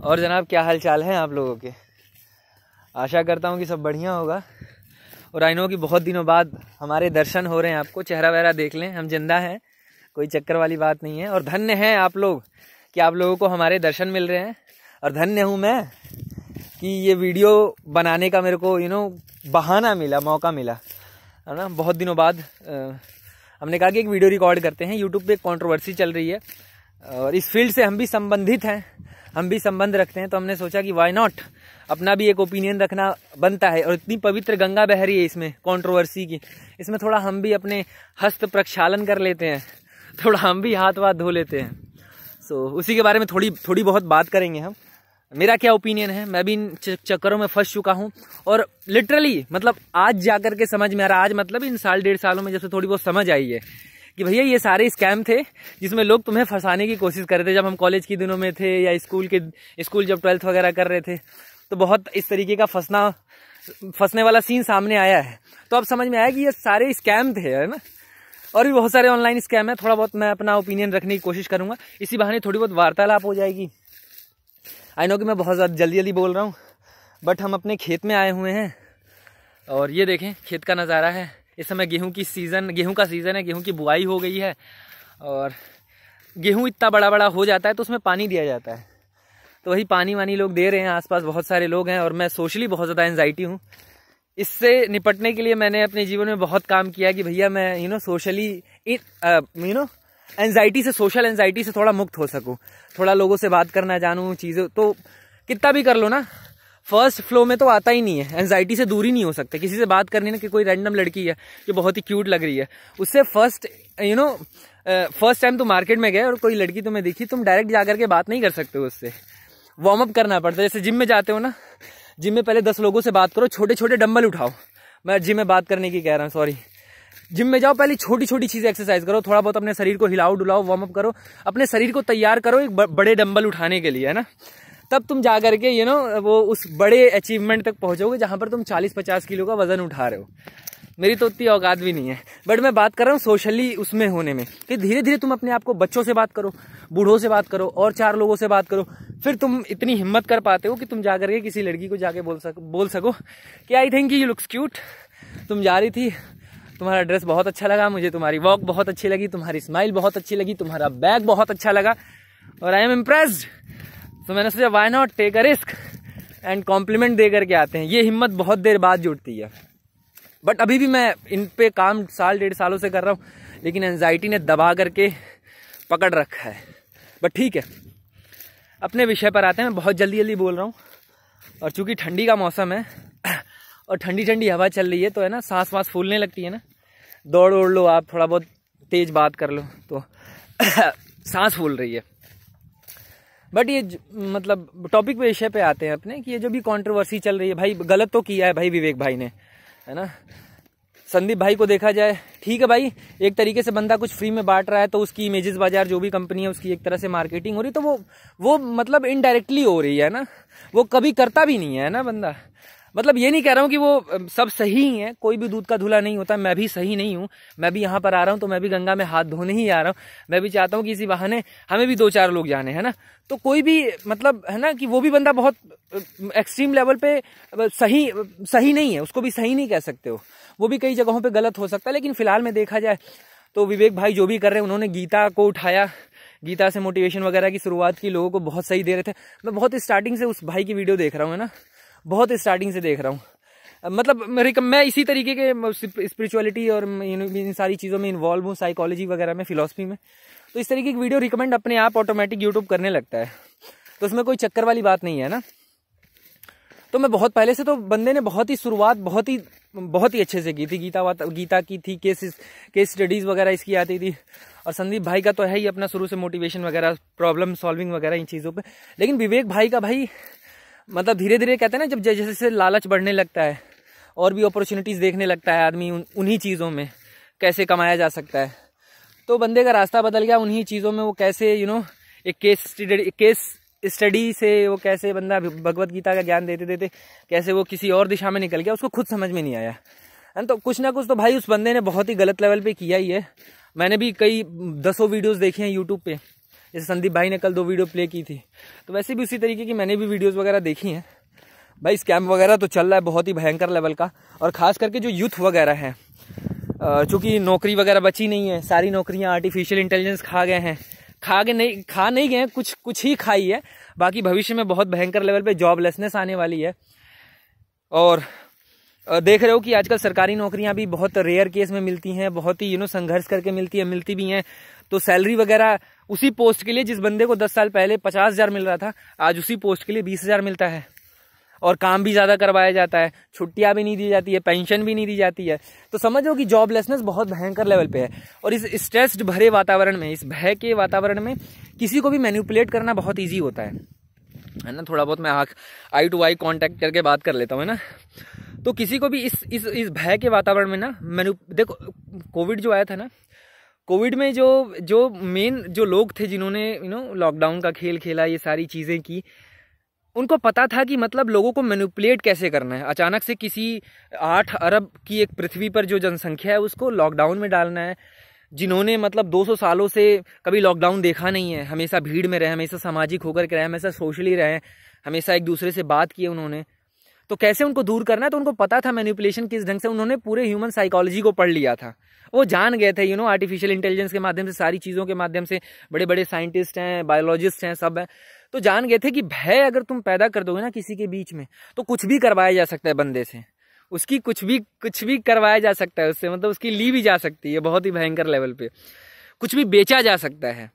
और जनाब क्या हाल चाल है आप लोगों के। आशा करता हूँ कि सब बढ़िया होगा। और आई नो कि बहुत दिनों बाद हमारे दर्शन हो रहे हैं, आपको चेहरा वगैरह देख लें, हम जिंदा हैं, कोई चक्कर वाली बात नहीं है। और धन्य हैं आप लोग कि आप लोगों को हमारे दर्शन मिल रहे हैं। और धन्य हूँ मैं कि ये वीडियो बनाने का मेरे को बहाना मिला, मौका मिला, है ना। बहुत दिनों बाद हमने कहा कि एक वीडियो रिकॉर्ड करते हैं। यूट्यूब पे एक कंट्रोवर्सी चल रही है और इस फील्ड से हम भी संबंधित हैं, हम भी संबंध रखते हैं, तो हमने सोचा कि वाई नॉट, अपना भी एक ओपिनियन रखना बनता है। और इतनी पवित्र गंगा बह रही है इसमें कंट्रोवर्सी की, इसमें थोड़ा हम भी अपने हस्त प्रक्षालन कर लेते हैं, थोड़ा हम भी हाथ वाथ धो लेते हैं। सो उसी के बारे में थोड़ी बहुत बात करेंगे हम। मेरा क्या ओपिनियन है, मैं भी इन चक्करों में फंस चुका हूँ और लिटरली मतलब आज जाकर के समझ में आ रहा, आज मतलब इन साल डेढ़ सालों में जब से थोड़ी बहुत समझ आई है कि भैया ये सारे स्कैम थे जिसमें लोग तुम्हें फंसाने की कोशिश कर रहे थे। जब हम कॉलेज के दिनों में थे या स्कूल जब 12th वगैरह कर रहे थे तो बहुत इस तरीके का फंसने वाला सीन सामने आया है। तो अब समझ में आया कि ये सारे स्कैम थे, है ना। और भी बहुत सारे ऑनलाइन स्कैम है। थोड़ा बहुत मैं अपना ओपिनियन रखने की कोशिश करूंगा, इसी बहाने थोड़ी बहुत वार्तालाप हो जाएगी। आई नो कि मैं बहुत ज़्यादा जल्दी बोल रहा हूँ, बट हम अपने खेत में आए हुए हैं और ये देखें खेत का नज़ारा है। इस समय गेहूं का सीज़न है, गेहूं की बुआई हो गई है और गेहूं इतना बड़ा हो जाता है तो उसमें पानी दिया जाता है, तो वही पानी वानी लोग दे रहे हैं। आसपास बहुत सारे लोग हैं और मैं सोशली बहुत ज़्यादा एंजाइटी हूँ। इससे निपटने के लिए मैंने अपने जीवन में बहुत काम किया कि भैया मैं सोशली सोशल एंजाइटी से थोड़ा मुक्त हो सकूं, थोड़ा लोगों से बात करना जानूं, चीज़ें तो कितना भी कर लो ना, फर्स्ट फ्लो में तो आता ही नहीं है। एंजाइटी से दूर ही नहीं हो सकते। किसी से बात करनी ना, कि कोई रैंडम लड़की है जो बहुत ही क्यूट लग रही है, उससे फर्स्ट टाइम तुम मार्केट में गए और कोई लड़की तुम्हें दिखी, तुम डायरेक्ट जाकर के बात नहीं कर सकते हो, उससे वार्म अप करना पड़ता है। जैसे जिम में जाते हो ना, जिम में पहले 10 लोगों से बात करो, छोटे छोटे डंबल उठाओ। मैं जिम में बात करने की कह रहा हूँ, सॉरी। जिम में जाओ, पहले छोटी छोटी चीजें एक्सरसाइज करो, थोड़ा बहुत अपने शरीर को हिलाओ डुलाओ, वार्म अप करो, अपने शरीर को तैयार करो एक बड़े डंबल उठाने के लिए, है ना। तब तुम जा करके वो उस बड़े अचीवमेंट तक पहुंचोगे जहां पर तुम 40-50 किलो का वजन उठा रहे हो। मेरी तो उतनी औकात भी नहीं है, बट मैं बात कर रहा हूँ सोशली उसमें होने में, कि धीरे धीरे तुम अपने आप को बच्चों से बात करो, बूढ़ों से बात करो और 4 लोगों से बात करो, फिर तुम इतनी हिम्मत कर पाते हो कि तुम जा करके किसी लड़की को जाके बोल सको कि I think you looks cute. तुम जा रही थी, तुम्हारा ड्रेस बहुत अच्छा लगा मुझे, तुम्हारी वॉक बहुत अच्छी लगी, तुम्हारी स्माइल बहुत अच्छी लगी, तुम्हारा बैग बहुत अच्छा लगा और आई एम इम्प्रेस्ड। तो मैंने सोचा why not take a risk and compliment दे करके आते हैं। ये हिम्मत बहुत देर बाद जुड़ती है, बट अभी भी मैं इन पे काम साल डेढ़ सालों से कर रहा हूँ, लेकिन एंजाइटी ने दबा करके पकड़ रखा है। बट ठीक है, अपने विषय पर आते हैं। मैं बहुत जल्दी बोल रहा हूँ और चूंकि ठंडी का मौसम है और ठंडी ठंडी हवा चल रही है, तो है ना, सांस वास फूलने लगती है ना। दौड़ ओढ़ लो आप, थोड़ा बहुत तेज बात कर लो तो सांस फूल रही है। बट ये मतलब टॉपिक पे, विषय पे आते हैं अपने, कि ये जो भी कंट्रोवर्सी चल रही है, भाई गलत तो किया है भाई विवेक भाई ने, है ना। संदीप भाई को देखा जाए, ठीक है भाई, एक तरीके से बंदा कुछ फ्री में बांट रहा है तो उसकी इमेजेस बाजार जो भी कंपनी है उसकी एक तरह से मार्केटिंग हो रही, तो वो मतलब इनडायरेक्टली हो रही है ना। वो कभी करता भी नहीं है ना बंदा। मतलब ये नहीं कह रहा हूँ कि वो सब सही ही है, कोई भी दूध का धुला नहीं होता। मैं भी सही नहीं हूँ, मैं भी यहाँ पर आ रहा हूँ तो मैं भी गंगा में हाथ धोने ही आ रहा हूँ। मैं भी चाहता हूँ कि इसी बहाने हमें भी 2-4 लोग जाने, है ना। तो कोई भी मतलब है ना कि वो भी बंदा बहुत एक्सट्रीम लेवल पे सही नहीं है, उसको भी सही नहीं कह सकते हो, वो भी कई जगहों पे गलत हो सकता है। लेकिन फिलहाल में देखा जाए तो विवेक भाई जो भी कर रहे हैं, उन्होंने गीता को उठाया, गीता से मोटिवेशन वगैरह की शुरुआत की, लोगों को बहुत सही दे रहे थे। मैं बहुत स्टार्टिंग से उस भाई की वीडियो देख रहा हूँ, है ना, बहुत स्टार्टिंग से देख रहा हूँ। मतलब मैं इसी तरीके के स्पिरिचुअलिटी और इन सारी चीज़ों में इन्वॉल्व हूँ, साइकोलॉजी वगैरह में, फिलॉसफी में। तो इस तरीके की वीडियो रिकमेंड अपने आप ऑटोमेटिक यूट्यूब करने लगता है, तो उसमें कोई चक्कर वाली बात नहीं है ना। तो मैं बहुत पहले से, तो बंदे ने बहुत ही शुरुआत बहुत ही अच्छे से की थी। गीता की थी, केस स्टडीज वगैरह इसकी आती थी। और संदीप भाई का तो है ही अपना शुरू से मोटिवेशन वगैरह, प्रॉब्लम सॉल्विंग वगैरह इन चीज़ों पे। लेकिन विवेक भाई का भाई मतलब धीरे धीरे कहते हैं ना, जब जैसे लालच बढ़ने लगता है और भी अपॉर्चुनिटीज़ देखने लगता है आदमी, उन्हीं चीज़ों में कैसे कमाया जा सकता है, तो बंदे का रास्ता बदल गया उन्हीं चीज़ों में। वो कैसे एक केस स्टडी से वो कैसे बंदा भगवत गीता का ज्ञान देते देते कैसे वो किसी और दिशा में निकल गया, उसको खुद समझ में नहीं आया। तो कुछ ना कुछ तो भाई उस बंदे ने बहुत ही गलत लेवल पे किया ही है। मैंने भी कई 10 वीडियोस देखे हैं यूट्यूब पे, जैसे संदीप भाई ने कल 2 वीडियो प्ले की थी, तो वैसे भी उसी तरीके की मैंने भी वीडियोस वगैरह देखी हैं भाई। स्कैम वगैरह तो चल रहा है बहुत ही भयंकर लेवल का, और खास करके जो यूथ वगैरह है, चूँकि नौकरी वगैरह बची नहीं है, सारी नौकरियाँ आर्टिफिशियल इंटेलिजेंस खा नहीं गए हैं, कुछ ही खाई है, बाकी भविष्य में बहुत भयंकर लेवल पे जॉबलेसनेस आने वाली है। और देख रहे हो कि आजकल सरकारी नौकरियां भी बहुत रेयर केस में मिलती हैं, बहुत ही संघर्ष करके मिलती भी हैं। तो सैलरी वगैरह उसी पोस्ट के लिए जिस बंदे को 10 साल पहले 50,000 मिल रहा था, आज उसी पोस्ट के लिए 20,000 मिलता है, और काम भी ज़्यादा करवाया जाता है, छुट्टियां भी नहीं दी जाती है, पेंशन भी नहीं दी जाती है। तो समझो कि जॉबलेसनेस बहुत भयंकर लेवल पे है। और इस स्ट्रेस्ड भरे वातावरण में, इस भय के वातावरण में किसी को भी मैनिपुलेट करना बहुत ईजी होता है ना। थोड़ा बहुत मैं आई टू आई कॉन्टैक्ट करके बात कर लेता हूँ, है ना। तो किसी को भी इस भय के वातावरण में ना देखो, कोविड जो आया था ना, कोविड में जो मेन जो लोग थे जिन्होंने लॉकडाउन का खेल खेला, ये सारी चीज़ें की, उनको पता था कि मतलब लोगों को मैनिपुलेट कैसे करना है। अचानक से किसी 8 अरब की एक पृथ्वी पर जो जनसंख्या है उसको लॉकडाउन में डालना है, जिन्होंने मतलब 200 सालों से कभी लॉकडाउन देखा नहीं है, हमेशा भीड़ में रहे, हमेशा सामाजिक होकर के रहे, हमेशा सोशली रहे, हमेशा एक दूसरे से बात किए उन्होंने, तो कैसे उनको दूर करना है। तो उनको पता था मैनिपुलेशन किस ढंग से, उन्होंने पूरे ह्यूमन साइकोलॉजी को पढ़ लिया था। वो जान गए थे आर्टिफिशियल इंटेलिजेंस के माध्यम से, सारी चीज़ों के माध्यम से, बड़े बड़े साइंटिस्ट हैं, बायोलॉजिस्ट हैं, सब हैं, तो जान गए थे कि भय अगर तुम पैदा कर दोगे ना किसी के बीच में, तो कुछ भी करवाया जा सकता है बंदे से, उसकी कुछ भी करवाया जा सकता है उससे, मतलब उसकी ली भी जा सकती है बहुत ही भयंकर लेवल पे, कुछ भी बेचा जा सकता है।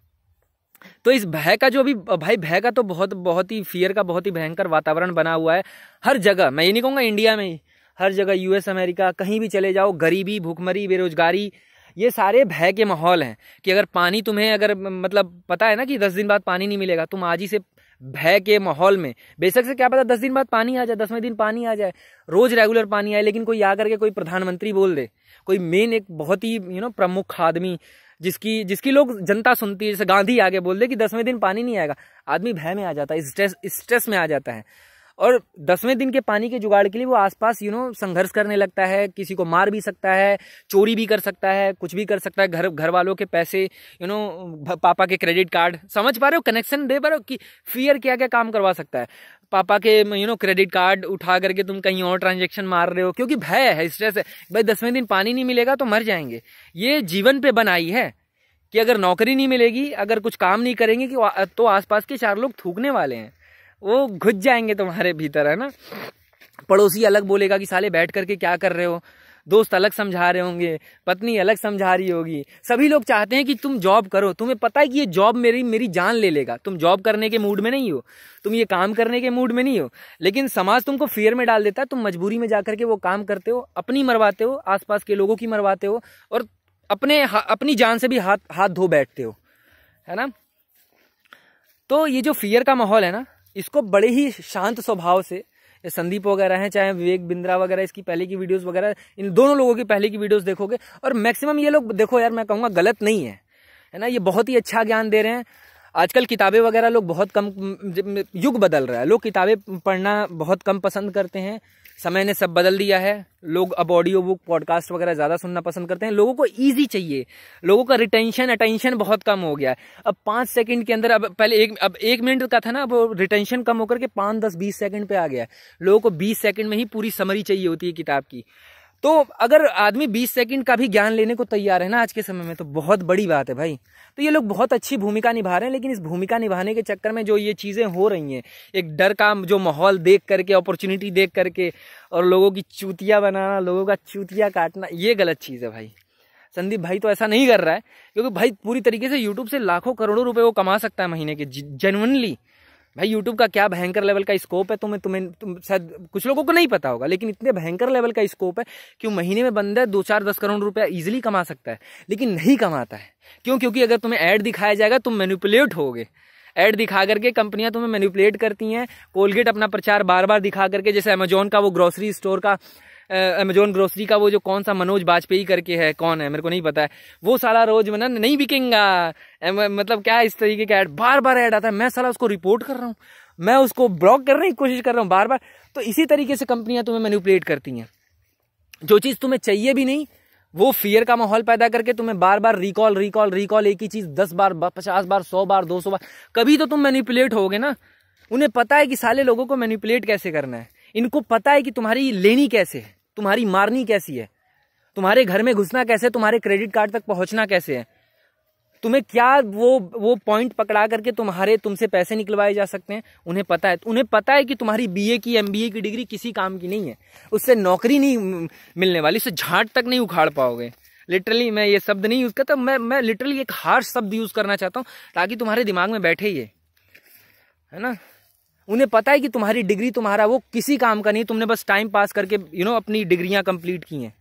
तो इस भय का जो अभी भाई, भय का तो बहुत ही फियर का बहुत ही भयंकर वातावरण बना हुआ है हर जगह। मैं ये नहीं कहूँगा इंडिया में ही, हर जगह, यूएस, अमेरिका, कहीं भी चले जाओ, गरीबी, भूखमरी, बेरोजगारी, ये सारे भय के माहौल हैं। कि अगर पानी तुम्हें अगर मतलब पता है ना कि 10 दिन बाद पानी नहीं मिलेगा, तुम आज ही से भय के माहौल में, बेशक से क्या पता 10 दिन बाद पानी आ जाए, 10वें दिन पानी आ जाए, रोज रेगुलर पानी आए, लेकिन कोई आकर के कोई प्रधानमंत्री बोल दे, कोई मेन एक बहुत ही प्रमुख आदमी जिसकी लोग जनता सुनती है, जैसे गांधी आगे बोल दे कि 10वें दिन पानी नहीं आएगा, आदमी भय में आ जाता है, स्ट्रेस में आ जाता है, और 10वें दिन के पानी के जुगाड़ के लिए वो आसपास संघर्ष करने लगता है, किसी को मार भी सकता है, चोरी भी कर सकता है, कुछ भी कर सकता है, घर वालों के पैसे, पापा के क्रेडिट कार्ड, समझ पा रहे हो, कनेक्शन दे पा रहे हो कि फियर क्या क्या काम करवा सकता है। पापा के क्रेडिट कार्ड उठा करके तुम कहीं और ट्रांजेक्शन मार रहे हो, क्योंकि भय है, स्ट्रेस है, भाई 10वें दिन पानी नहीं मिलेगा तो मर जाएंगे। ये जीवन पे बनाई है कि अगर नौकरी नहीं मिलेगी, अगर कुछ काम नहीं करेंगे तो आसपास के 4 लोग थूकने वाले हैं, वो घुस जाएंगे तुम्हारे भीतर, है ना। पड़ोसी अलग बोलेगा कि साले बैठ करके क्या कर रहे हो, दोस्त अलग समझा रहे होंगे, पत्नी अलग समझा रही होगी, सभी लोग चाहते हैं कि तुम जॉब करो, तुम्हें पता है कि ये जॉब मेरी जान ले लेगा, तुम जॉब करने के मूड में नहीं हो, तुम ये काम करने के मूड में नहीं हो, लेकिन समाज तुमको फियर में डाल देता है, तुम मजबूरी में जाकर के वो काम करते हो, अपनी मरवाते हो, आसपास के लोगों की मरवाते हो, और अपनी जान से भी हाथ धो बैठते हो, है ना। तो ये जो फियर का माहौल है ना, इसको बड़े ही शांत स्वभाव से, संदीप वगैरह हैं, चाहे विवेक बिंद्रा वगैरह, इसकी पहले की वीडियोस वगैरह, इन दोनों लोगों की पहले की वीडियोस देखोगे, और मैक्सिमम ये लोग देखो यार, मैं कहूँगा गलत नहीं है ना, ये बहुत ही अच्छा ज्ञान दे रहे हैं। आजकल किताबें वगैरह लोग बहुत कम, युग बदल रहा है, लोग किताबें पढ़ना बहुत कम पसंद करते हैं, समय ने सब बदल दिया है, लोग अब ऑडियो बुक, पॉडकास्ट वगैरह ज़्यादा सुनना पसंद करते हैं, लोगों को ईजी चाहिए, लोगों का अटेंशन बहुत कम हो गया है। अब 5 सेकंड के अंदर, अब पहले 1 मिनट का था ना, अब रिटेंशन कम होकर के 5, 10, 20 सेकंड पे आ गया है। लोगों को 20 सेकंड में ही पूरी समरी चाहिए होती है किताब की। तो अगर आदमी 20 सेकंड का भी ज्ञान लेने को तैयार है ना आज के समय में, तो बहुत बड़ी बात है भाई। तो ये लोग बहुत अच्छी भूमिका निभा रहे हैं, लेकिन इस भूमिका निभाने के चक्कर में जो ये चीज़ें हो रही हैं, एक डर का जो माहौल देख करके, अपॉर्चुनिटी देख करके, और लोगों की चूतिया बनाना, लोगों का चूतिया काटना, ये गलत चीज़ है भाई। संदीप भाई तो ऐसा नहीं कर रहा है, क्योंकि भाई पूरी तरीके से यूट्यूब से लाखों करोड़ों रुपए वो कमा सकता है महीने के, जेन्युइनली। भाई यूट्यूब का क्या भयंकर लेवल का स्कोप है, तुम शायद कुछ लोगों को नहीं पता होगा, लेकिन इतने भयंकर लेवल का स्कोप है कि महीने में बंदा 2, 4, 10 करोड़ रुपया इजीली कमा सकता है, लेकिन नहीं कमाता है। क्यों? क्योंकि अगर तुम्हें ऐड दिखाया जाएगा तुम मैनिपुलेट होगे। ऐड दिखा करके कंपनियां तुम्हें मैनिपुलेट करती हैं। कोलगेट अपना प्रचार बार बार दिखा करके, जैसे अमेजोन का वो ग्रोसरी स्टोर का, अमेजोन ग्रोसरी का वो जो कौन सा मनोज बाजपेयी करके है, कौन है मेरे को नहीं पता है, वो साला रोज में ना नहीं बिकेगा, मतलब क्या इस तरीके का ऐड बार बार ऐड आता है। मैं साला उसको रिपोर्ट कर रहा हूँ, मैं उसको ब्लॉक करने की कोशिश कर रहा हूँ बार बार। तो इसी तरीके से कंपनियां तुम्हें मैनिपुलेट करती हैं। जो चीज़ तुम्हें चाहिए भी नहीं वो फियर का माहौल पैदा करके तुम्हें बार बार रिकॉल रिकॉल रिकॉल, एक ही चीज 10 बार 50 बार 100 बार 200 बार, कभी तो तुम मैनिपुलेट होगे ना। उन्हें पता है कि साले लोगों को मैनिपुलेट कैसे करना है, इनको पता है कि तुम्हारी लेनी कैसे है, तुम्हारी मारनी कैसी है, तुम्हारे घर में घुसना कैसे, तुम्हारे क्रेडिट कार्ड तक पहुंचना कैसे है, तुम्हें क्या वो पॉइंट पकड़ा करके तुमसे पैसे निकलवाए जा सकते हैं। उन्हें पता है, उन्हें पता है कि तुम्हारी बीए की एमबीए की डिग्री किसी काम की नहीं है, उससे नौकरी नहीं मिलने वाली, उससे झाट तक नहीं उखाड़ पाओगे। लिटरली मैं ये शब्द नहीं यूज करता, मैं लिटरली एक हार्श शब्द यूज करना चाहता हूँ ताकि तुम्हारे दिमाग में बैठे ये, है ना। उन्हें पता है कि तुम्हारी डिग्री तुम्हारा वो किसी काम का नहीं, तुमने बस टाइम पास करके अपनी डिग्रियां कंप्लीट की हैं।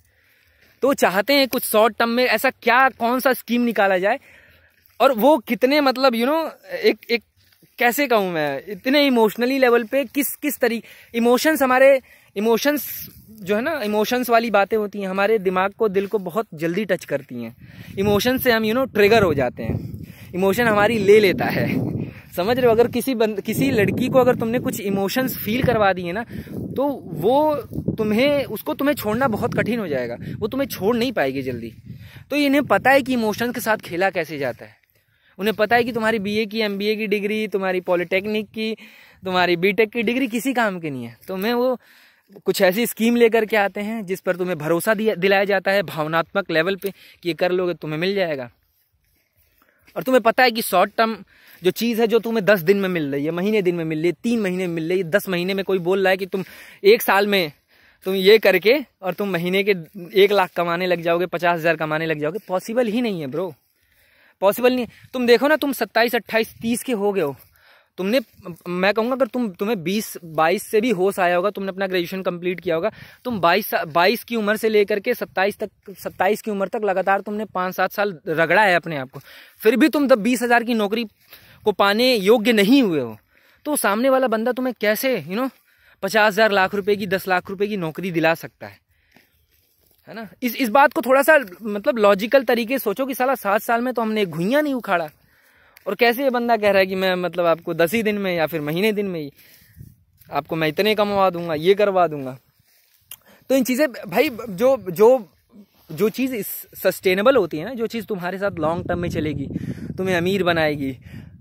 तो चाहते हैं कुछ शॉर्ट टर्म में ऐसा क्या कौन सा स्कीम निकाला जाए, और वो कितने मतलब एक कैसे कहूँ मैं, इतने इमोशनली लेवल पे किस तरीके इमोशंस जो है ना, इमोशंस वाली बातें होती हैं हमारे दिमाग को, दिल को बहुत जल्दी टच करती हैं। इमोशन से हम ट्रिगर हो जाते हैं, इमोशन हमारी ले लेता है, समझ रहे हो। अगर किसी लड़की को अगर तुमने कुछ इमोशंस फील करवा दिए ना, तो वो उसको तुम्हें छोड़ना बहुत कठिन हो जाएगा, वो तुम्हें छोड़ नहीं पाएगी जल्दी। तो इन्हें पता है कि इमोशंस के साथ खेला कैसे जाता है। उन्हें पता है कि तुम्हारी बीए की एमबीए की डिग्री, तुम्हारी पॉलिटेक्निक की, तुम्हारी बीटेक की डिग्री किसी काम की नहीं है। तो वो कुछ ऐसी स्कीम लेकर के आते हैं जिस पर तुम्हें भरोसा दिलाया जाता है भावनात्मक लेवल पे कि ये कर लोगे तुम्हें मिल जाएगा। और तुम्हें पता है कि शॉर्ट टर्म जो चीज़ है, जो तुम्हें 10 दिन में मिल रही है, महीने दिन में मिल रही है, 3 महीने में मिल रही है, 10 महीने में कोई बोल रहा है कि तुम 1 साल में तुम ये करके और तुम महीने के 1 लाख कमाने लग जाओगे, 50,000 कमाने लग जाओगे, पॉसिबल ही नहीं है ब्रो, पॉसिबल नहीं है। तुम देखो ना, तुम 27, 28, 30 के हो गए हो, मैं कहूँगा अगर तुम्हें 20-22 से भी होश आया होगा, तुमने अपना ग्रेजुएशन कंप्लीट किया होगा, तुम 22 की उम्र से लेकर के 27 की उम्र तक लगातार तुमने 5-7 साल रगड़ा है अपने आप को, फिर भी तुम 20,000 की नौकरी को पाने योग्य नहीं हुए हो। तो सामने वाला बंदा तुम्हें कैसे 50,000 लाख रुपए की 10 लाख रुपए की नौकरी दिला सकता है ना। इस बात को थोड़ा सा मतलब लॉजिकल तरीके से सोचो कि साला 7 साल में तो हमने एक घुइयां नहीं उखाड़ा, और कैसे ये बंदा कह रहा है कि मैं मतलब आपको 10 ही दिन में या फिर महीने दिन में ही आपको मैं इतने कमवा दूंगा, ये करवा दूंगा। तो इन चीजें भाई, जो चीज सस्टेनेबल होती है ना, जो चीज तुम्हारे साथ लॉन्ग टर्म में चलेगी, तुम्हें अमीर बनाएगी,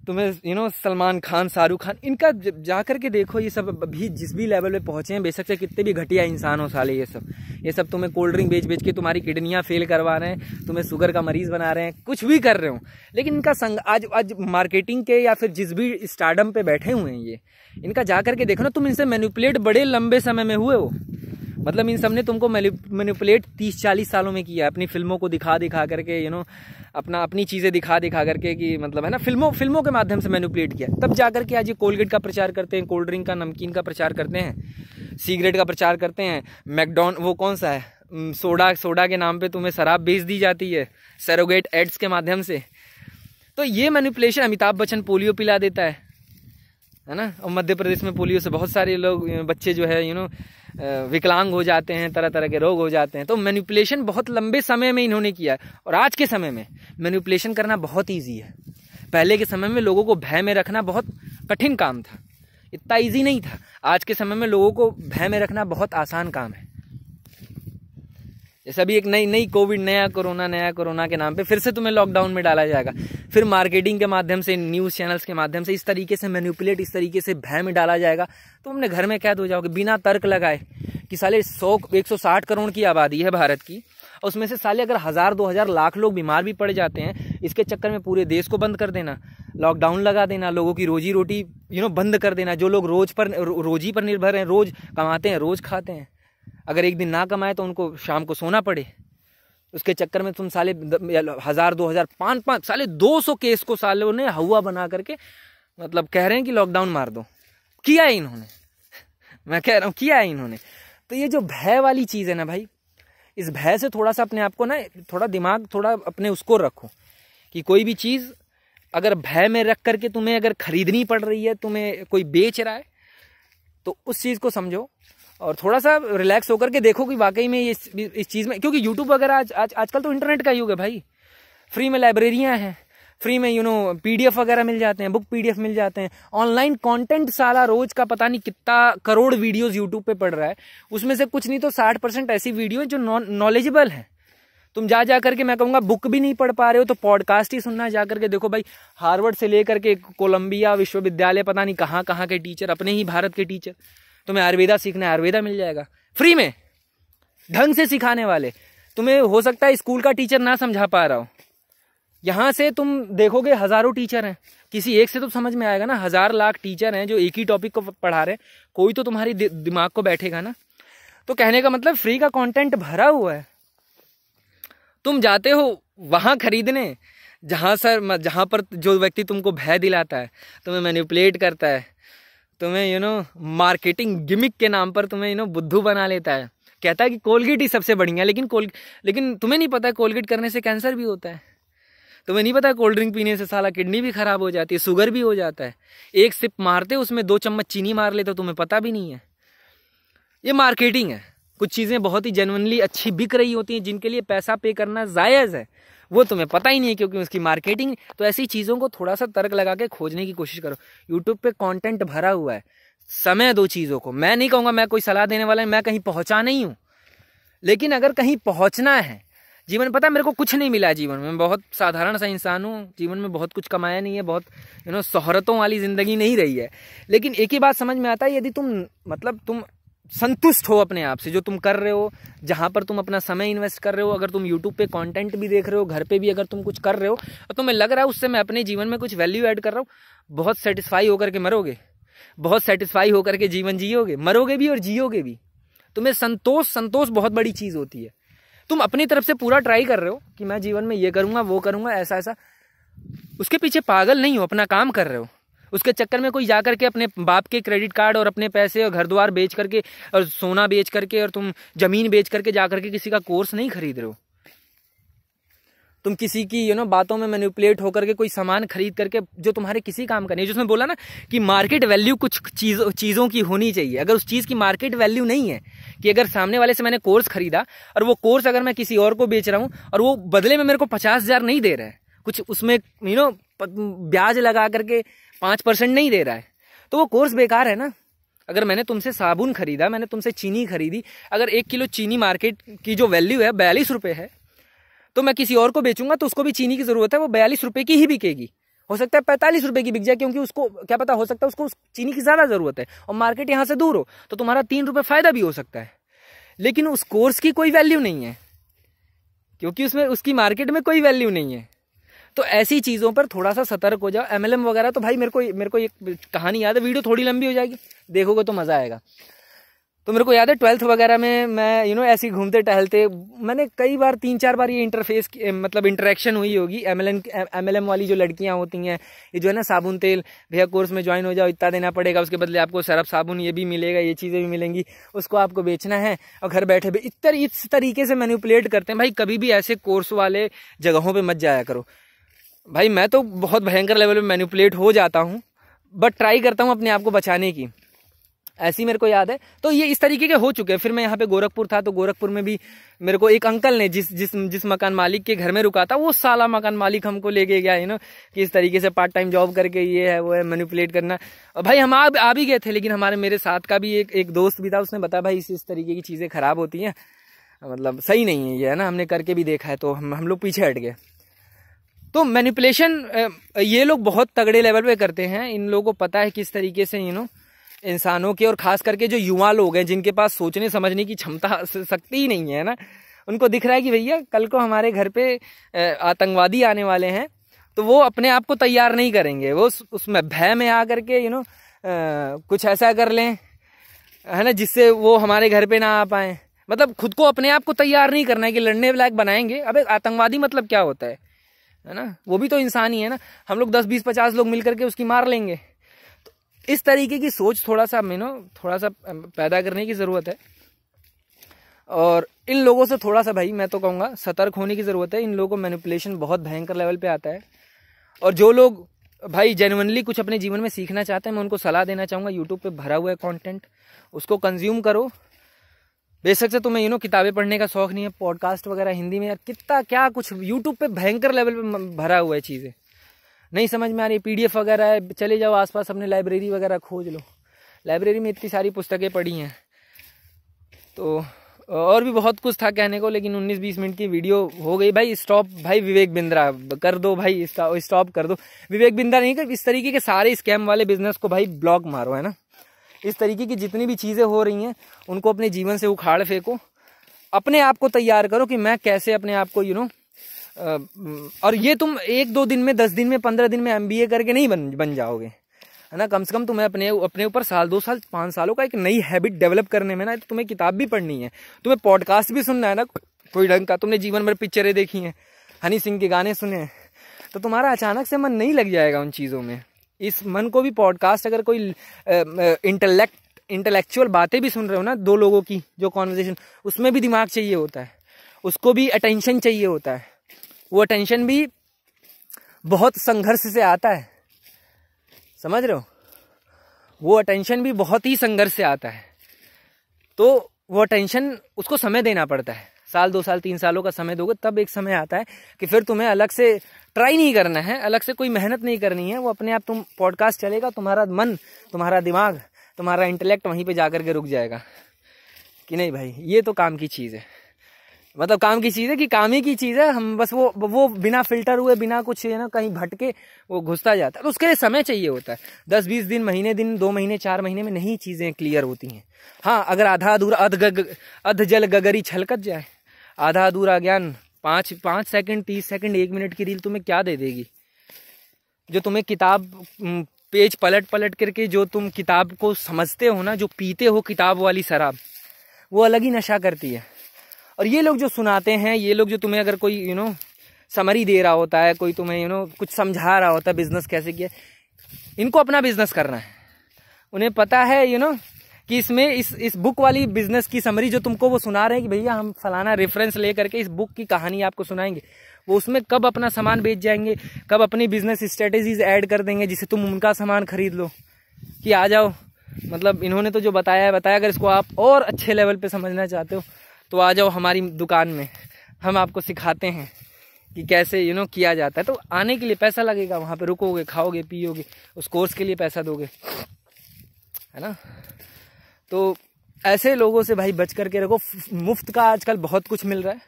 तुम्हें सलमान खान, शाहरुख खान, इनका जा करके देखो, ये सब अभी जिस भी लेवल पे पहुंचे हैं, बेशक से कितने भी घटिया इंसान हो साले, ये सब तुम्हें कोल्ड ड्रिंक बेच के तुम्हारी किडनियां फेल करवा रहे हैं, तुम्हें शुगर का मरीज बना रहे हैं, कुछ भी कर रहे हो, लेकिन इनका संग आज मार्केटिंग के या फिर जिस भी स्टारडम पे बैठे हुए हैं ये, इनका जा करके देखो ना, तुम इनसे मैनिपुलेट बड़े लंबे समय में हुए हो। मतलब इन सब ने तुमको मैनिपुलेट 30-40 सालों में किया, अपनी फिल्मों को दिखा करके अपनी चीज़ें दिखा करके कि मतलब है ना, फिल्मों के माध्यम से मैनिपुलेट किया। तब जाकर के आज ये कोलगेट का प्रचार करते हैं, कोल्ड ड्रिंक का, नमकीन का प्रचार करते हैं, सिगरेट का प्रचार करते हैं, वो कौन सा है, सोडा के नाम पे तुम्हें शराब बेच दी जाती है सरोगेट एड्स के माध्यम से। तो ये मैनिपुलेशन, अमिताभ बच्चन पोलियो पिला देता है ना, और मध्य प्रदेश में पोलियो से बहुत सारे लोग बच्चे जो है विकलांग हो जाते हैं, तरह तरह के रोग हो जाते हैं। तो मैनिपुलेशन बहुत लंबे समय में इन्होंने किया है, और आज के समय में मैनिपुलेशन करना बहुत ईजी है। पहले के समय में लोगों को भय में रखना बहुत कठिन काम था, इतना ईजी नहीं था। आज के समय में लोगों को भय में रखना बहुत आसान काम है। जैसे अभी एक नई कोविड, नया कोरोना के नाम पे फिर से तुम्हें लॉकडाउन में डाला जाएगा, फिर मार्केटिंग के माध्यम से, न्यूज़ चैनल्स के माध्यम से इस तरीके से मैनिपुलेट, इस तरीके से भय में डाला जाएगा, तो हमने घर में कैद हो जाओगे बिना तर्क लगाए कि साले 160 करोड़ की आबादी है भारत की, और उसमें से साले अगर 1000-2000 लाख लोग बीमार भी पड़ जाते हैं, इसके चक्कर में पूरे देश को बंद कर देना, लॉकडाउन लगा देना, लोगों की रोजी रोटी बंद कर देना। जो लोग रोजी पर निर्भर हैं, रोज कमाते हैं, रोज खाते हैं, अगर एक दिन ना कमाए तो उनको शाम को सोना पड़े, उसके चक्कर में तुम साले 1000, 2000, 5 साले 200 केस को सालों ने हवा बना करके मतलब कह रहे हैं कि लॉकडाउन मार दो। किया है इन्होंने, मैं कह रहा हूँ किया है इन्होंने। तो ये जो भय वाली चीज़ है ना भाई, इस भय से थोड़ा सा अपने आप को ना, थोड़ा दिमाग थोड़ा अपने उसको रखो कि कोई भी चीज़ अगर भय में रख करके तुम्हें अगर खरीदनी पड़ रही है, तुम्हें कोई बेच रहा है, तो उस चीज़ को समझो और थोड़ा सा रिलैक्स होकर के देखो कि वाकई में इस चीज़ में, क्योंकि यूट्यूब वगैरह आजकल तो इंटरनेट का युग है भाई, फ्री में लाइब्रेरियाँ हैं, फ्री में पीडीएफ वगैरह मिल जाते हैं, बुक पीडीएफ मिल जाते हैं, ऑनलाइन कंटेंट साला रोज का पता नहीं कितना करोड़ वीडियोस यूट्यूब पे पड़ रहा है, उसमें से कुछ नहीं तो 60% ऐसी वीडियो है जो नॉलेजेबल है, तुम जा करके, मैं कहूँगा बुक भी नहीं पढ़ पा रहे हो तो पॉडकास्ट ही सुनना जा करके। देखो भाई, हार्वर्ड से लेकर के कोलंबिया विश्वविद्यालय, पता नहीं कहाँ कहाँ के टीचर, अपने ही भारत के टीचर। तुम्हें आयुर्वेदा सीखना है, आयुर्वेदा मिल जाएगा फ्री में, ढंग से सिखाने वाले। तुम्हें हो सकता है स्कूल का टीचर ना समझा पा रहा हो, यहाँ से तुम देखोगे हजारों टीचर हैं, किसी एक से तो समझ में आएगा ना। 1000 लाख टीचर हैं जो एक ही टॉपिक को पढ़ा रहे हैं, कोई तो तुम्हारी दिमाग को बैठेगा ना। तो कहने का मतलब फ्री का कंटेंट भरा हुआ है। तुम जाते हो वहां खरीदने जहां पर जो व्यक्ति तुमको भय दिलाता है, तुम्हें मैनिपुलेट करता है, तुम्हें मार्केटिंग गिमिक के नाम पर तुम्हें बुद्धू बना लेता है, कहता है कि कोलगेट ही सबसे बढ़िया। लेकिन तुम्हें नहीं पता कोलगेट करने से कैंसर भी होता है। तुम्हें नहीं पता कोल्ड ड्रिंक पीने से साला किडनी भी खराब हो जाती है, शुगर भी हो जाता है। एक सिप मारते उसमें 2 चम्मच चीनी मार लेते, तुम्हें पता भी नहीं है। ये मार्केटिंग है। कुछ चीजें बहुत ही जेन्युइनली अच्छी बिक रही होती हैं, जिनके लिए पैसा पे करना जायज है, वो तुम्हें पता ही नहीं है क्योंकि उसकी मार्केटिंग। तो ऐसी चीजों को थोड़ा सा तर्क लगा के खोजने की कोशिश करो। यूट्यूब पे कंटेंट भरा हुआ है, समय दो चीजों को। मैं नहीं कहूंगा मैं कोई सलाह देने वाला है, मैं कहीं पहुंचा नहीं हूं, लेकिन अगर कहीं पहुंचना है जीवन, पता है मेरे को कुछ नहीं मिला जीवन में, बहुत साधारण सा इंसान हूँ, जीवन में बहुत कुछ कमाया नहीं है, बहुत शोहरतों वाली जिंदगी नहीं रही है। लेकिन एक ही बात समझ में आता है, यदि तुम संतुष्ट हो अपने आप से, जो तुम कर रहे हो, जहां पर तुम अपना समय इन्वेस्ट कर रहे हो, अगर तुम यूट्यूब पे कंटेंट भी देख रहे हो, घर पे भी अगर तुम कुछ कर रहे हो और तुम्हें लग रहा है उससे मैं अपने जीवन में कुछ वैल्यू ऐड कर रहा हूँ, बहुत सेटिस्फाई होकर के मरोगे, बहुत सेटिस्फाई होकर के जीवन जियोगे, मरोगे भी और जियोगे भी। तुम्हें संतोष बहुत बड़ी चीज होती है। तुम अपनी तरफ से पूरा ट्राई कर रहे हो कि मैं जीवन में ये करूंगा, वो करूंगा, ऐसा, उसके पीछे पागल नहीं हो, अपना काम कर रहे हो। उसके चक्कर में कोई जाकर के अपने बाप के क्रेडिट कार्ड और अपने पैसे और घर द्वार बेच करके और सोना बेच करके और तुम जमीन बेच करके जाकर के किसी का कोर्स नहीं खरीद रहे हो। तुम किसी की बातों में मैनिपुलेट होकर के कोई सामान खरीद करके जो तुम्हारे किसी काम का नहीं। जिसमें बोला ना कि मार्केट वैल्यू कुछ चीजों की होनी चाहिए। अगर उस चीज की मार्केट वैल्यू नहीं है, कि अगर सामने वाले से मैंने कोर्स खरीदा और वो कोर्स अगर मैं किसी और को बेच रहा हूं और वो बदले में मेरे को 50,000 नहीं दे रहा है, कुछ उसमें ब्याज लगा करके 5% नहीं दे रहा है, तो वो कोर्स बेकार है ना। अगर मैंने तुमसे साबुन खरीदा, मैंने तुमसे चीनी खरीदी, अगर 1 किलो चीनी मार्केट की जो वैल्यू है 42 रुपए है, तो मैं किसी और को बेचूंगा तो उसको भी चीनी की जरूरत है, वो 42 रुपए की ही बिकेगी। हो सकता है 45 रुपए की बिक जाए, क्योंकि उसको क्या पता, हो सकता है उसको उस चीनी की ज्यादा जरूरत है और मार्केट यहां से दूर हो, तो तुम्हारा 3 रुपए फायदा भी हो सकता है। लेकिन उस कोर्स की कोई वैल्यू नहीं है, क्योंकि उसमें उसकी मार्केट में कोई वैल्यू नहीं है। तो ऐसी चीजों पर थोड़ा सा सतर्क हो जाओ। MLM वगैरह तो भाई मेरे को एक कहानी याद है, वीडियो थोड़ी लंबी हो जाएगी, देखोगे तो मजा आएगा। तो मेरे को याद है 12th वगैरह में मैं ऐसे घूमते टहलते मैंने कई बार 3-4 बार ये इंटरेक्शन हुई होगी। MLM वाली जो लड़कियां होती हैं, ये जो है ना साबुन तेल, भैया कोर्स में ज्वाइन हो जाओ, इतना देना पड़ेगा, उसके बदले आपको सरफ साबुन ये भी मिलेगा, ये चीजें भी मिलेंगी, उसको आपको बेचना है और घर बैठे भी इस तरीके से मैनिपुलेट करते हैं। भाई कभी भी ऐसे कोर्स वाले जगहों पर मत जाया करो। भाई मैं तो बहुत भयंकर लेवल पे मैनिपुलेट हो जाता हूँ, बट ट्राई करता हूँ अपने आप को बचाने की। ऐसी मेरे को याद है। तो ये इस तरीके के हो चुके हैं। फिर मैं यहाँ पे गोरखपुर था, तो गोरखपुर में भी मेरे को एक अंकल ने जिस मकान मालिक के घर में रुका था, वो साला मकान मालिक हमको लेके गया कि इस तरीके से पार्ट टाइम जॉब करके ये है वो है मैनिपुलेट करना। और भाई हम आ भी गए थे, लेकिन मेरे साथ का भी एक दोस्त भी था, उसने बताया भाई इस तरीके की चीजें खराब होती हैं, मतलब सही नहीं है ये, है ना, हमने करके भी देखा है, तो हम लोग पीछे हट गए। तो मैनिपुलेशन ये लोग बहुत तगड़े लेवल पे करते हैं। इन लोगों को पता है किस तरीके से इंसानों के, और खास करके जो युवा लोग हैं जिनके पास सोचने समझने की क्षमता शक्ति ही नहीं है ना, उनको दिख रहा है कि भैया कल को हमारे घर पे आतंकवादी आने वाले हैं, तो वो अपने आप को तैयार नहीं करेंगे, वो उसमें भय में आकर के कुछ ऐसा कर लें, है ना, जिससे वो हमारे घर पे ना आ पाए। मतलब खुद को अपने आप को तैयार नहीं करना है कि लड़ने लायक बनाएंगे। अबे आतंकवादी मतलब क्या होता है ना, वो भी तो इंसान ही है ना। हम लोग 10, 20, 50 लोग मिलकर के उसकी मार लेंगे। तो इस तरीके की सोच थोड़ा सा पैदा करने की जरूरत है, और इन लोगों से थोड़ा सा भाई मैं तो कहूँगा सतर्क होने की जरूरत है। इन लोगों को मैनिपुलेशन बहुत भयंकर लेवल पे आता है, और जो लोग भाई जेन्युइनली कुछ अपने जीवन में सीखना चाहते हैं, मैं उनको सलाह देना चाहूँगा, यूट्यूब पे भरा हुआ है कंटेंट, उसको कंज्यूम करो। बेशक से तुम्हें किताबें पढ़ने का शौक नहीं है, पॉडकास्ट वगैरह हिंदी में यार कितना क्या कुछ यूट्यूब पे भयंकर लेवल पे भरा हुआ है, चीज़ें नहीं समझ में आ रही, PDF वगैरह है, चले जाओ आसपास अपने लाइब्रेरी वगैरह खोज लो, लाइब्रेरी में इतनी सारी पुस्तकें पढ़ी हैं। तो और भी बहुत कुछ था कहने को, लेकिन 19-20 मिनट की वीडियो हो गई भाई। स्टॉप भाई, विवेक बिंद्रा कर दो भाई, स्टॉप कर दो। विवेक बिंद्रा नहीं कर, इस तरीके के सारे स्कैम वाले बिजनेस को भाई ब्लॉक मारो, है ना। इस तरीके की जितनी भी चीज़ें हो रही हैं उनको अपने जीवन से उखाड़ फेंको। अपने आप को तैयार करो कि मैं कैसे अपने आप को और ये तुम 1-2 दिन में, 10 दिन में, 15 दिन में MBA करके नहीं बन जाओगे, है ना। कम से कम तुम्हें अपने ऊपर 1-2 साल 5 सालों का एक नई हैबिट डेवलप करने में ना, तुम्हें किताब भी पढ़नी है, तुम्हें पॉडकास्ट भी सुनना है ना कोई ढंग का। तुमने जीवन भर पिक्चरें देखी हैं, हनी सिंह के गाने सुने हैं, तो तुम्हारा अचानक से मन नहीं लग जाएगा उन चीज़ों में। इस मन को भी पॉडकास्ट, अगर कोई इंटेलेक्चुअल बातें भी सुन रहे हो ना, 2 लोगों की जो कॉन्वर्जेशन, उसमें भी दिमाग चाहिए होता है, उसको भी अटेंशन चाहिए होता है। वो अटेंशन भी बहुत संघर्ष से आता है, समझ रहे हो। वो अटेंशन भी बहुत ही संघर्ष से आता है। तो वो अटेंशन, उसको समय देना पड़ता है। 1 साल 2 साल 3 सालों का समय दोगे तब एक समय आता है कि फिर तुम्हें अलग से ट्राई नहीं करना है, अलग से कोई मेहनत नहीं करनी है। वो अपने आप तुम पॉडकास्ट चलेगा, तुम्हारा मन, तुम्हारा दिमाग, तुम्हारा इंटेलेक्ट वहीं पे जाकर के रुक जाएगा कि नहीं भाई ये तो काम की चीज़ है। मतलब काम की चीज़ है कि काम ही की चीज़ है। हम बस वो बिना फिल्टर हुए, बिना कुछ है ना कहीं भटके वो घुसता जाता है। तो उसके लिए समय चाहिए होता है। 10-20 दिन, महीने दिन, 2 महीने 4 महीने में नहीं चीज़ें क्लियर होती हैं। हाँ, अगर आधा अधूरा अध जल गगरी छलकत जाए, आधा अधूरा ज्ञान 5 सेकंड, 30 सेकंड, 1 मिनट की रील तुम्हें क्या दे देगी। जो तुम्हें किताब पेज पलट करके जो तुम किताब को समझते हो ना, जो पीते हो किताब वाली शराब, वो अलग ही नशा करती है। और ये लोग जो सुनाते हैं, ये लोग जो तुम्हें अगर कोई समरी दे रहा होता है, कोई तुम्हें कुछ समझा रहा होता है बिजनेस कैसे किया, इनको अपना बिजनेस करना है। उन्हें पता है कि इसमें इस बुक वाली बिजनेस की समरी जो तुमको वो सुना रहे हैं कि भैया हम फलाना रेफरेंस ले करके इस बुक की कहानी आपको सुनाएंगे, वो उसमें कब अपना सामान बेच जाएंगे, कब अपनी बिजनेस स्ट्रेटेजीज ऐड कर देंगे जिससे तुम उनका सामान खरीद लो कि आ जाओ। मतलब इन्होंने तो जो बताया है बताया, अगर इसको आप और अच्छे लेवल पे समझना चाहते हो तो आ जाओ हमारी दुकान में, हम आपको सिखाते हैं कि कैसे किया जाता है। तो आने के लिए पैसा लगेगा, वहाँ पे रुकोगे, खाओगे, पियोगे, उस कोर्स के लिए पैसा दोगे, है ना। तो ऐसे लोगों से भाई बच करके रखो। मुफ्त का आजकल बहुत कुछ मिल रहा है।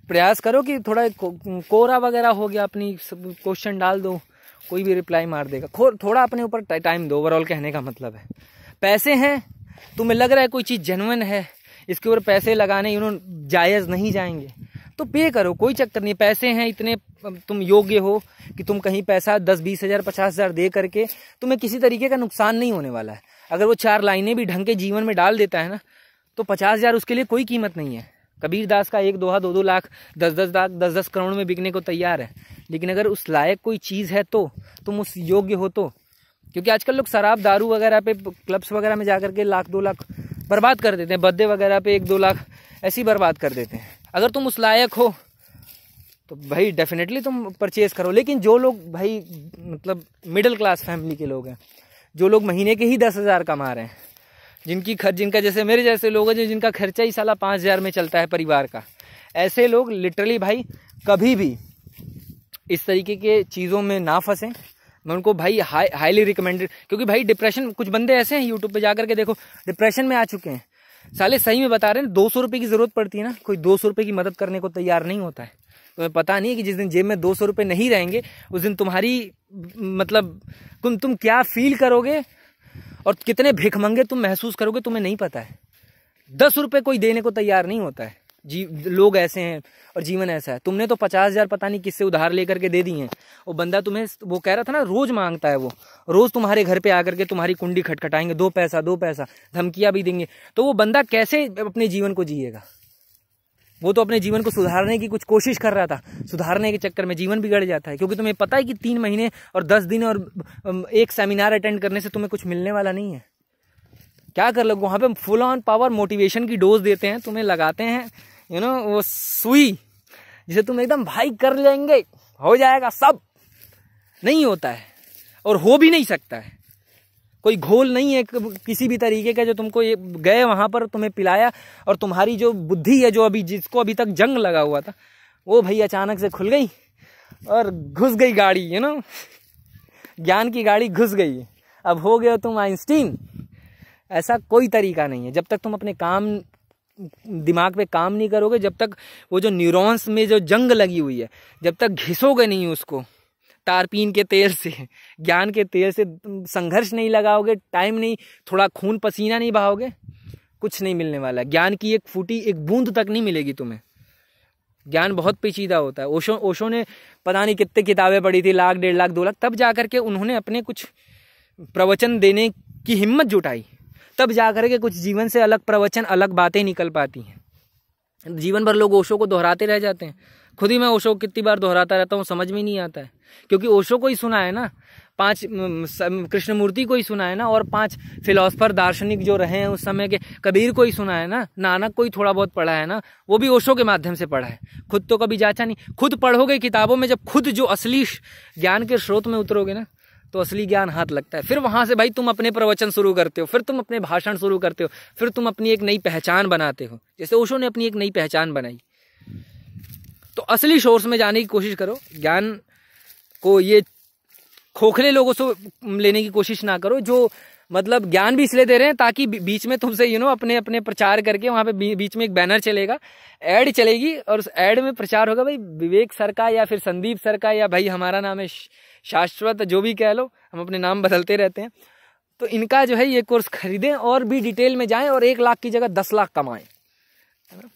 प्रयास करो कि थोड़ा कोरा वगैरह हो गया, अपनी क्वेश्चन डाल दो, कोई भी रिप्लाई मार देगा। थोड़ा अपने ऊपर टाइम दो। ओवरऑल कहने का मतलब है, पैसे हैं, तुम्हें लग रहा है कोई चीज़ जेन्युइन है, इसके ऊपर पैसे लगाने जायज़ नहीं जाएंगे तो पे करो, कोई चक्कर नहीं। पैसे हैं इतने, तुम योग्य हो कि तुम कहीं पैसा 10-20 हज़ार 50 हज़ार दे करके तुम्हें किसी तरीके का नुकसान नहीं होने वाला है। अगर वो 4 लाइनें भी ढंग के जीवन में डाल देता है ना, तो 50 हज़ार उसके लिए कोई कीमत नहीं है। कबीर दास का 1 दोहा 2-2 लाख 10-10 लाख 10-10 करोड़ में बिकने को तैयार है। लेकिन अगर उस लायक कोई चीज़ है तो, तुम उस योग्य हो तो। क्योंकि आजकल लोग शराब दारू वगैरह पे, क्लब्स वगैरह में जाकर के 1-2 लाख बर्बाद कर देते हैं, बर्थडे वगैरह पे 1-2 लाख ऐसी बर्बाद कर देते हैं। अगर तुम उस लायक हो तो भाई डेफिनेटली तुम परचेज करो। लेकिन जो लोग भाई मतलब मिडिल क्लास फैमिली के लोग हैं, जो लोग महीने के ही 10 हज़ार कमा रहे हैं, जिनका जैसे मेरे जैसे लोग हैं जिनका खर्चा ही साला 5 हज़ार में चलता है परिवार का, ऐसे लोग लिटरली भाई कभी भी इस तरीके के चीज़ों में ना फंसें। मैं उनको भाई हाईली रिकमेंडेड, क्योंकि भाई डिप्रेशन, कुछ बंदे ऐसे हैं यूट्यूब पे जाकर के देखो डिप्रेशन में आ चुके हैं, साले सही में बता रहे हैं। 200 रुपये की जरूरत पड़ती है ना, कोई 200 रुपये की मदद करने को तैयार नहीं होता है। तुम्हें पता नहीं है कि जिस दिन जेब में 200 रुपये नहीं रहेंगे उस दिन तुम्हारी मतलब तुम क्या फील करोगे और कितने भिखमंगे तुम महसूस करोगे, तुम्हें नहीं पता है। 10 रुपये कोई देने को तैयार नहीं होता है। लोग ऐसे हैं और जीवन ऐसा है। तुमने तो 50 हज़ार पता नहीं किससे उधार लेकर के दे दी हैं। वो बंदा तुम्हें, वो कह रहा था ना, रोज मांगता है, वो रोज तुम्हारे घर पे आकर के तुम्हारी कुंडी खटखटाएंगे, 2 पैसा 2 पैसा, धमकियां भी देंगे। तो वो बंदा कैसे अपने जीवन को जिएगा? वो तो अपने जीवन को सुधारने की कुछ कोशिश कर रहा था, सुधारने के चक्कर में जीवन बिगड़ जाता है। क्योंकि तुम्हें पता है कि 3 महीने और 10 दिन और एक सेमिनार अटेंड करने से तुम्हें कुछ मिलने वाला नहीं है। क्या कर लोग वहां पे फुल ऑन पावर मोटिवेशन की डोज देते हैं, तुम्हें लगाते हैं वो सुई, जिसे तुम एकदम भाई कर लेंगे, हो जाएगा सब। नहीं होता है और हो भी नहीं सकता है। कोई घोल नहीं है किसी भी तरीके का जो तुमको ये गए वहां पर तुम्हें पिलाया और तुम्हारी जो बुद्धि है, जो अभी जिसको अभी तक जंग लगा हुआ था, वो भाई अचानक से खुल गई और घुस गई गाड़ी, ज्ञान की गाड़ी घुस गई। अब हो गए तुम आइंस्टीन। ऐसा कोई तरीका नहीं है। जब तक तुम अपने काम दिमाग पे काम नहीं करोगे, जब तक वो जो न्यूरॉन्स में जो जंग लगी हुई है, जब तक घिसोगे नहीं उसको तारपीन के तेल से, ज्ञान के तेल से संघर्ष नहीं लगाओगे, टाइम नहीं, थोड़ा खून पसीना नहीं बहाओगे, कुछ नहीं मिलने वाला। ज्ञान की एक फूटी एक बूंद तक नहीं मिलेगी तुम्हें। ज्ञान बहुत पेचीदा होता है। ओशो ने पता नहीं कितने किताबें पढ़ी थी, 1,00,000, 1,50,000, 2 लाख, तब जा करके उन्होंने अपने कुछ प्रवचन देने की हिम्मत जुटाई, तब जा करके कुछ जीवन से अलग प्रवचन, अलग बातें निकल पाती हैं। जीवन भर लोग ओशो को दोहराते रह जाते हैं। खुद ही मैं ओशो को कितनी बार दोहराता रहता हूँ, समझ में नहीं आता है, क्योंकि ओशो को ही सुना है ना, 5 कृष्णमूर्ति को ही सुना है ना, और 5 फिलोसफर दार्शनिक जो रहे हैं उस समय के, कबीर को ही सुना है ना, नानक को ही थोड़ा बहुत पढ़ा है ना, वो भी ओशो के माध्यम से पढ़ा है। खुद तो कभी जांचा नहीं। खुद पढ़ोगे किताबों में, जब खुद जो असली ज्ञान के स्रोत में उतरोगे ना, तो असली ज्ञान हाथ लगता है। फिर वहां से भाई तुम अपने प्रवचन शुरू करते हो, फिर तुम अपने भाषण शुरू करते हो, फिर तुम अपनी एक नई पहचान बनाते हो, जैसे ओशो ने अपनी एक नई पहचान बनाई। तो असली सोर्स में जाने की कोशिश करो। ज्ञान को ये खोखले लोगों से लेने की कोशिश ना करो, जो मतलब ज्ञान भी इसलिए दे रहे हैं ताकि बीच में तुमसे अपने अपने प्रचार करके, वहां पे बीच में एक बैनर चलेगा, एड चलेगी, और उस एड में प्रचार होगा भाई विवेक सर का या फिर संदीप सर का, या भाई हमारा नाम है शाश्वत, जो भी कह लो, हम अपने नाम बदलते रहते हैं। तो इनका जो है ये कोर्स खरीदें और भी डिटेल में जाएं और 1 लाख की जगह 10 लाख कमाएं, है ना।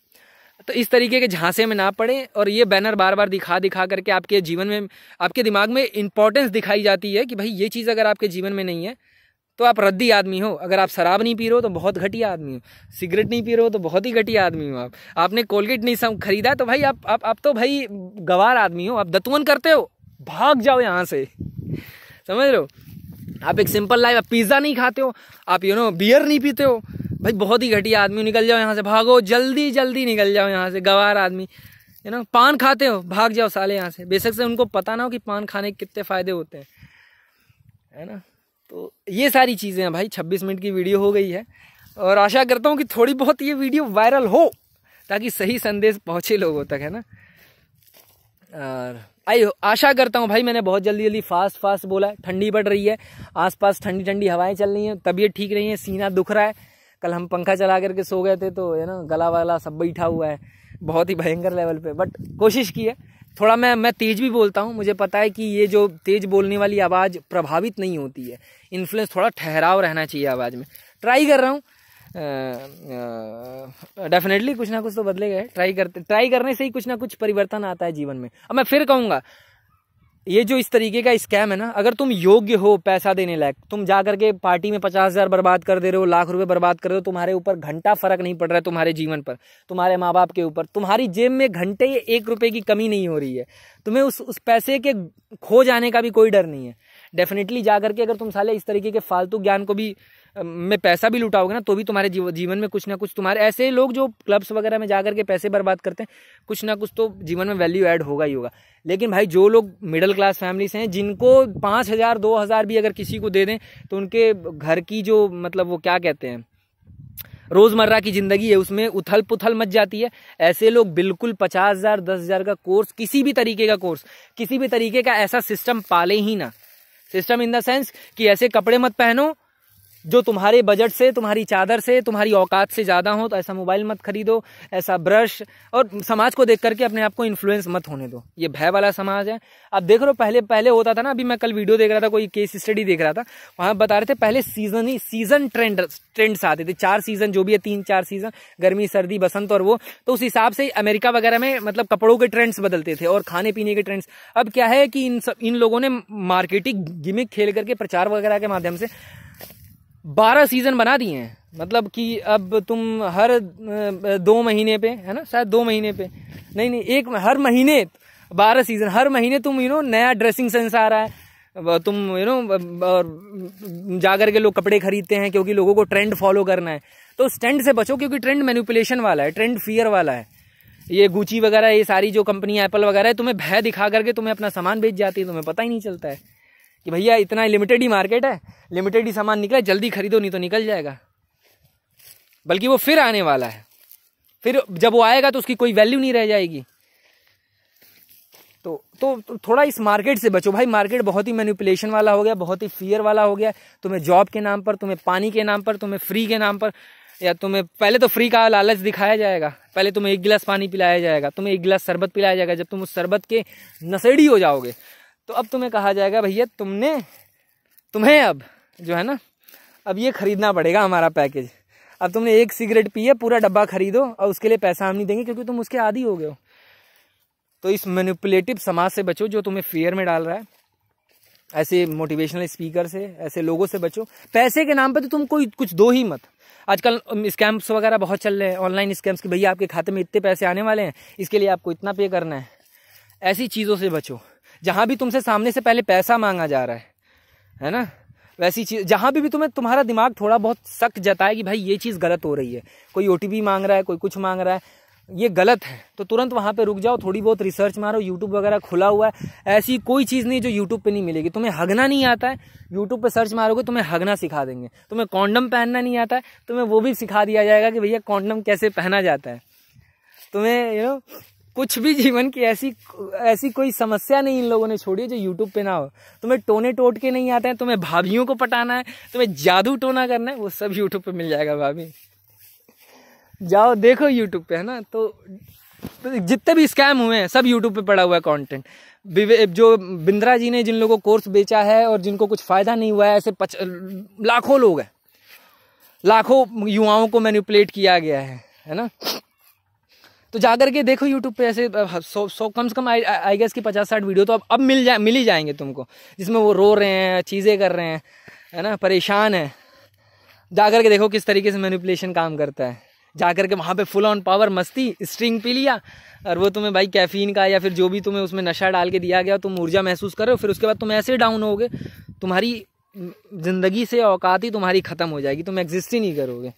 तो इस तरीके के झांसे में ना पड़े, और ये बैनर बार बार दिखा करके आपके जीवन में, आपके दिमाग में इंपॉर्टेंस दिखाई जाती है कि भाई ये चीज़ अगर आपके जीवन में नहीं है तो आप रद्दी आदमी हो। अगर आप शराब नहीं पी रहे हो तो बहुत घटिया आदमी हो, सिगरेट नहीं पी रहे हो तो बहुत ही घटिया आदमी हो, आपने कोलगेट नहीं खरीदा तो भाई आप तो भाई गवार आदमी हो। आप दतुअन करते हो, भाग जाओ यहाँ से, समझ रहे हो। आप एक सिंपल लाइफ, आप पिज्जा नहीं खाते हो, आप बियर नहीं पीते हो, भाई बहुत ही घटिया आदमी, निकल जाओ यहाँ से, भागो, जल्दी जल्दी निकल जाओ यहाँ से, गवार आदमी। पान खाते हो, भाग जाओ साले यहाँ से, बेशक से उनको पता ना हो कि पान खाने के कितने फायदे होते हैं, है ना। तो ये सारी चीजें हैं भाई। 26 मिनट की वीडियो हो गई है, और आशा करता हूँ कि थोड़ी बहुत ये वीडियो वायरल हो, ताकि सही संदेश पहुंचे लोगों तक, है ना। और आशा करता हूँ भाई, मैंने बहुत जल्दी फास्ट बोला है। ठंडी पड़ रही है, आसपास ठंडी ठंडी हवाएं चल रही हैं, तबीयत ठीक नहीं है, सीना दुख रहा है। कल हम पंखा चला करके सो गए थे, तो गला वाला सब बैठा हुआ है, बहुत ही भयंकर लेवल पे। बट कोशिश की है थोड़ा, मैं तेज भी बोलता हूँ, मुझे पता है कि ये जो तेज बोलने वाली आवाज़ प्रभावित नहीं होती है, इन्फ्लुएंस थोड़ा ठहराव रहना चाहिए आवाज़ में। ट्राई कर रहा हूँ, डेफिनेटली कुछ ना कुछ तो बदलेगा। ट्राई करने से ही कुछ ना कुछ परिवर्तन आता है जीवन में। अब मैं फिर कहूँगा, ये जो इस तरीके का स्कैम है ना, अगर तुम योग्य हो पैसा देने लायक, तुम जा करके पार्टी में 50,000 बर्बाद कर दे रहे हो, लाख रुपए बर्बाद कर रहे हो, तुम्हारे ऊपर घंटा फर्क नहीं पड़ रहा है, तुम्हारे जीवन पर, तुम्हारे माँ बाप के ऊपर, तुम्हारी जेब में घंटे 1 रुपए की कमी नहीं हो रही है, तुम्हें उस पैसे के खो जाने का भी कोई डर नहीं है। डेफिनेटली जा करके अगर तुम साले इस तरीके के फालतू ज्ञान को भी में पैसा भी लुटाओगे ना, तो भी तुम्हारे जीवन में कुछ ना कुछ, तुम्हारे ऐसे लोग जो क्लब्स वगैरह में जाकर के पैसे बर्बाद करते हैं, कुछ ना कुछ तो जीवन में वैल्यू ऐड होगा ही होगा। लेकिन भाई जो लोग मिडिल क्लास फैमिलीज हैं, जिनको 5,000 2,000 भी अगर किसी को दे दें तो उनके घर की जो मतलब वो क्या कहते हैं, रोजमर्रा की जिंदगी है, उसमें उथल पुथल मच जाती है। ऐसे लोग बिल्कुल 50,000 10,000 का कोर्स, किसी भी तरीके का कोर्स, किसी भी तरीके का ऐसा सिस्टम पाले ही ना। सिस्टम इन द सेंस कि ऐसे कपड़े मत पहनो जो तुम्हारे बजट से, तुम्हारी चादर से, तुम्हारी औकात से ज्यादा हो, तो ऐसा मोबाइल मत खरीदो, ऐसा ब्रश, और समाज को देख करके अपने आप को इन्फ्लुएंस मत होने दो। ये भय वाला समाज है। अब देख लो, पहले होता था ना, अभी मैं कल वीडियो देख रहा था, कोई केस स्टडी देख रहा था, वहां बता रहे थे पहले सीजन ट्रेंड्स आते थे, 4 सीजन जो भी है, 3-4 सीजन, गर्मी सर्दी बसंत और वो, तो उस हिसाब से अमेरिका वगैरह में मतलब कपड़ों के ट्रेंड्स बदलते थे और खाने पीने के ट्रेंड्स। अब क्या है कि इन लोगों ने मार्केटिंग गिमिक खेल करके, प्रचार वगैरह के माध्यम से 12 सीजन बना दिए हैं। मतलब कि अब तुम हर 2 महीने पे, है ना, शायद 2 महीने पे नहीं, हर महीने 12 सीजन, हर महीने तुम नया ड्रेसिंग सेंस आ रहा है, तुम और जाकर के लोग कपड़े खरीदते हैं क्योंकि लोगों को ट्रेंड फॉलो करना है। तो उस ट्रेंड से बचो, क्योंकि ट्रेंड मैनिपुलेशन वाला है, ट्रेंड फियर वाला है। ये गुची वगैरह, ये सारी जो कंपनी एप्पल वगैरह है, तुम्हें भय दिखा करके तुम्हें अपना सामान बेच जाती है, तुम्हें पता ही नहीं चलता है कि भैया इतना लिमिटेड ही मार्केट है, लिमिटेड ही सामान निकला, जल्दी खरीदो नहीं तो निकल जाएगा। बल्कि वो फिर आने वाला है, फिर जब वो आएगा तो उसकी कोई वैल्यू नहीं रह जाएगी। तो थोड़ा इस मार्केट से बचो भाई। मार्केट बहुत ही मैनिपुलेशन वाला हो गया, बहुत ही फियर वाला हो गया। तुम्हें जॉब के नाम पर, तुम्हें पानी के नाम पर, तुम्हें फ्री के नाम पर या तुम्हें पहले तो फ्री का लालच दिखाया जाएगा, पहले तुम्हें 1 गिलास पानी पिलाया जाएगा, तुम्हें 1 गिलास शरबत पिलाया जाएगा। जब तुम उस शरबत के नशेड़ी हो जाओगे तो अब तुम्हें कहा जाएगा भैया तुम्हें अब जो है ना, अब ये खरीदना पड़ेगा हमारा पैकेज। अब तुमने 1 सिगरेट पी है, पूरा डब्बा खरीदो और उसके लिए पैसा हम नहीं देंगे क्योंकि तुम उसके आदी हो गए हो। तो इस मैनिपुलेटिव समाज से बचो जो तुम्हें फियर में डाल रहा है, ऐसे मोटिवेशनल स्पीकर से, ऐसे लोगों से बचो। पैसे के नाम पे तो तुम कोई कुछ दो ही मत। आजकल स्कैम्स वगैरह बहुत चल रहे हैं, ऑनलाइन स्कैम्स कि भैया आपके खाते में इतने पैसे आने वाले हैं, इसके लिए आपको इतना पे करना है। ऐसी चीज़ों से बचो जहाँ भी तुमसे सामने से पहले पैसा मांगा जा रहा है ना, वैसी चीज़ जहाँ भी तुम्हें तुम्हारा दिमाग थोड़ा बहुत शक जताए कि भाई ये चीज़ गलत हो रही है, कोई OTP मांग रहा है, कोई कुछ मांग रहा है, ये गलत है, तो तुरंत वहाँ पे रुक जाओ, थोड़ी बहुत रिसर्च मारो। यूट्यूब वगैरह खुला हुआ है, ऐसी कोई चीज़ नहीं जो यूट्यूब पे नहीं मिलेगी। तुम्हें हगना नहीं आता है, यूट्यूब पे सर्च मारोगे तुम्हें हगना सिखा देंगे। तुम्हें कॉन्डम पहनना नहीं आता है, तुम्हें वो भी सिखा दिया जाएगा कि भैया कॉन्डम कैसे पहना जाता है। तुम्हें कुछ भी जीवन की ऐसी कोई समस्या नहीं इन लोगों ने छोड़ी है जो यूट्यूब पे ना हो। तुम्हें टोने टोट के नहीं आते हैं, तुम्हें भाभियों को पटाना है, तुम्हें जादू टोना करना है, वो सब यूट्यूब पे मिल जाएगा भाभी। जाओ देखो यूट्यूब पे, है ना। तो जितने भी स्कैम हुए हैं सब यूट्यूब पे पड़ा हुआ है कंटेंट। जो बिंद्रा जी ने जिन लोगों को कोर्स बेचा है और जिनको कुछ फायदा नहीं हुआ है, ऐसे लाखों लोग हैं, लाखों युवाओं को मैनिपुलेट किया गया है ना। तो जाकर के देखो यूट्यूब पे, ऐसे 100 कम से कम आई गेस की 50-60 वीडियो तो अब मिल ही जाएंगे तुमको, जिसमें वो रो रहे हैं, चीज़ें कर रहे हैं, है ना, परेशान है। जाकर के देखो किस तरीके से मैनिपुलेशन काम करता है। जाकर के वहाँ पे फुल ऑन पावर मस्ती, स्ट्रिंग पी लिया और वो तुम्हें भाई कैफीन का या फिर जो भी तुम्हें उसमें नशा डाल के दिया गया, तुम ऊर्जा महसूस कर रहे हो, फिर उसके बाद तुम ऐसे डाउन होगे, तुम्हारी जिंदगी से औकात ही तुम्हारी खत्म हो जाएगी, तुम एग्जिस्ट ही नहीं करोगे।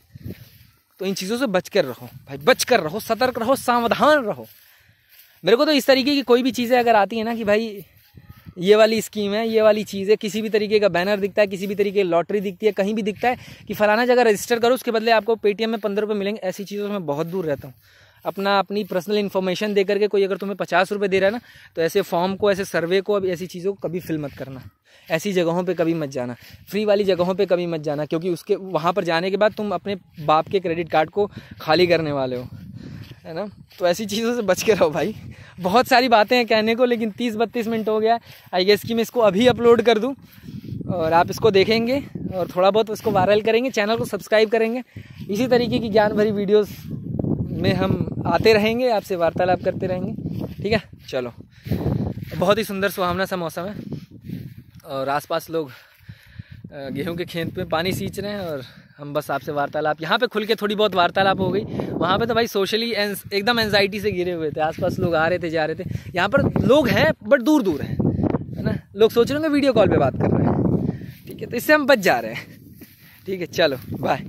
तो इन चीज़ों से बच कर रहो भाई, बच कर रहो, सतर्क रहो, सावधान रहो। मेरे को तो इस तरीके की कोई भी चीज़ें अगर आती है ना कि भाई ये वाली स्कीम है, ये वाली चीज़ है, किसी भी तरीके का बैनर दिखता है, किसी भी तरीके की लॉटरी दिखती है, कहीं भी दिखता है कि फलाना जगह रजिस्टर करो, उसके बदले आपको पेटीएम में 15 रुपये मिलेंगे, ऐसी चीज़ों से मैं बहुत दूर रहता हूँ। अपनी पर्सनल इन्फॉर्मेशन दे करके कोई अगर तुम्हें 50 रुपये दे रहा है ना, तो ऐसे फॉर्म को, ऐसे सर्वे को, अब ऐसी चीज़ों को कभी फिल मत करना। ऐसी जगहों पे कभी मत जाना, फ्री वाली जगहों पे कभी मत जाना, क्योंकि उसके वहाँ पर जाने के बाद तुम अपने बाप के क्रेडिट कार्ड को खाली करने वाले हो, है ना। तो ऐसी चीज़ों से बच के रहो भाई। बहुत सारी बातें हैं कहने को, लेकिन 30-32 मिनट हो गया। आई गेस कि मैं इसको अभी अपलोड कर दूं और आप इसको देखेंगे और थोड़ा बहुत उसको वायरल करेंगे, चैनल को सब्सक्राइब करेंगे। इसी तरीके की ज्ञान भरी वीडियोस में हम आते रहेंगे, आपसे वार्तालाप करते रहेंगे, ठीक है। चलो, बहुत ही सुंदर सुहावना सा मौसम है और आसपास लोग गेहूं के खेत में पानी सींच रहे हैं और हम बस आपसे वार्तालाप, यहाँ पे खुल के थोड़ी बहुत वार्तालाप हो गई। वहाँ पे तो भाई सोशली एकदम एंजाइटी से घिरे हुए थे, आसपास लोग आ रहे थे, जा रहे थे। यहाँ पर लोग हैं बट दूर दूर हैं, है ना। लोग सोच रहे होंगे वीडियो कॉल पे बात कर रहे हैं, ठीक है, तो इससे हम बच जा रहे हैं, ठीक है। चलो बाय।